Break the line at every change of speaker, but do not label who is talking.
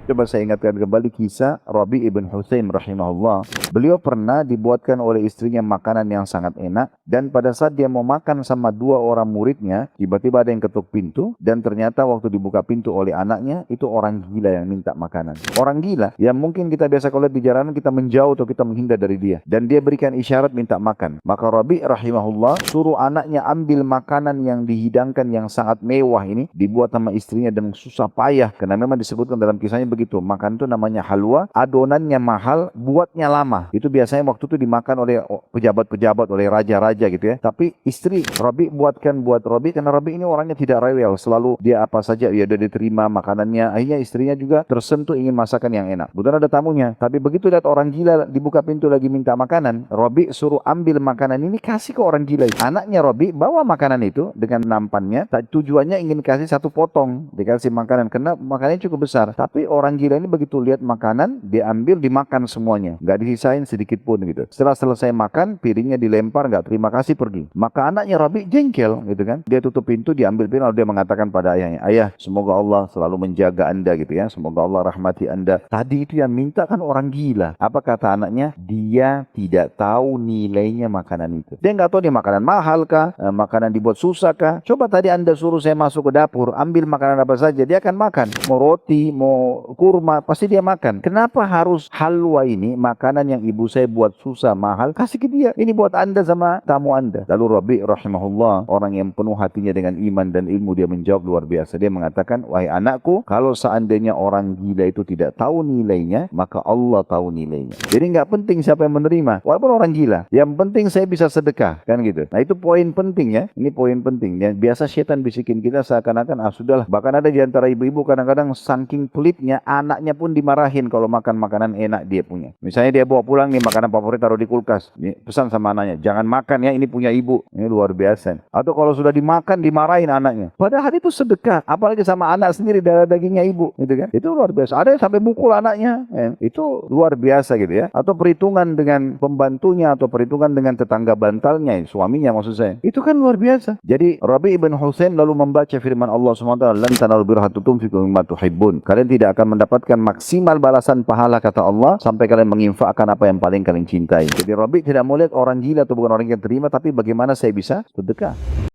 Coba saya ingatkan kembali kisah Rabi' ibn Husain rahimahullah. Beliau pernah dibuatkan oleh istrinya makanan yang sangat enak, dan pada saat dia mau makan sama dua orang muridnya, tiba-tiba ada yang ketuk pintu, dan ternyata waktu dibuka pintu oleh anaknya, itu orang gila yang minta makanan. Orang gila, yang mungkin kita biasa kalau lihat di jalanan kita menjauh atau kita menghindar dari dia, dan dia berikan isyarat minta makan. Maka Rabi' rahimahullah suruh anaknya ambil makanan yang dihidangkan yang sangat mewah ini, dibuat sama istrinya dengan susah payah, karena memang disebutkan dalam kisahnya begitu. Makan itu namanya halwa, adonannya mahal, buatnya lama. Itu biasanya waktu itu dimakan oleh pejabat-pejabat, oleh raja-raja gitu ya. Tapi istri Rabi buatkan buat Rabi, karena Rabi ini orangnya tidak rewel, selalu dia apa saja ya udah diterima makanannya. Akhirnya istrinya juga tersentuh ingin masakan yang enak. Kebetulan ada tamunya, tapi begitu lihat orang gila dibuka pintu lagi minta makanan, Rabi suruh ambil makanan ini kasih ke orang gila. Anaknya Rabi bawa makanan itu dengan nampannya, tujuannya ingin kasih satu potong, dikasih makanan karena makanannya cukup besar. Tapi orang gila ini begitu lihat makanan, dia ambil dimakan semuanya, nggak disisain sedikit pun gitu. Setelah selesai makan, piringnya dilempar, nggak terima kasih, pergi. Maka anaknya Rabi jengkel gitu kan, dia tutup pintu, diambil piring, lalu dia mengatakan pada ayahnya, ayah semoga Allah selalu menjaga anda gitu ya, semoga Allah rahmati anda. Tadi itu yang minta kan orang gila. Apa kata anaknya? Dia tidak tahu nilainya makanan itu. Dia nggak tahu dia makanan mahal kah, makanan dibuat susah kah. Coba tadi anda suruh saya masuk ke dapur, ambil makanan apa saja, dia akan makan. Mau roti, mau kurma, pasti dia makan. Kenapa harus halwa ini, makanan yang ibu saya buat susah, mahal, kasih ke dia. Ini buat anda sama tamu anda. Lalu Rabi' rahimahullah, orang yang penuh hatinya dengan iman dan ilmu, dia menjawab luar biasa. Dia mengatakan, wahai anakku, kalau seandainya orang gila itu tidak tahu nilainya, maka Allah tahu nilainya. Jadi nggak penting siapa yang menerima, walaupun orang gila. Yang penting saya bisa sedekah, kan gitu. Nah itu poin penting ya. Ini poin penting. Dan biasa setan bisikin kita seakan-akan, sudahlah. Bahkan ada di antara ibu-ibu kadang-kadang saking pelitnya, anaknya pun dimarahin kalau makan makanan enak dia punya. Misalnya dia bawa pulang nih makanan favorit taruh di kulkas. Ini pesan sama anaknya, jangan makan ya, ini punya ibu. Ini luar biasa. Atau kalau sudah dimakan dimarahin anaknya. Padahal itu sedekah, apalagi sama anak sendiri, darah dagingnya ibu, gitu kan? Itu luar biasa. Ada yang sampai mukul anaknya. Itu luar biasa gitu ya. Atau perhitungan dengan pembantunya, atau perhitungan dengan tetangga bantalnya, suaminya maksud saya. Itu kan luar biasa. Jadi Rabi' ibn Husain lalu membaca firman Allah SWT, lan tanalul birra hatta tunfiqu mimma tuhibbun. Kalian tidak akan mendapatkan maksimal balasan pahala kata Allah sampai kalian menginfakkan apa yang paling kalian cintai. Jadi Rabi' tidak mau lihat orang gila atau bukan orang yang terima, tapi bagaimana saya bisa sedekah.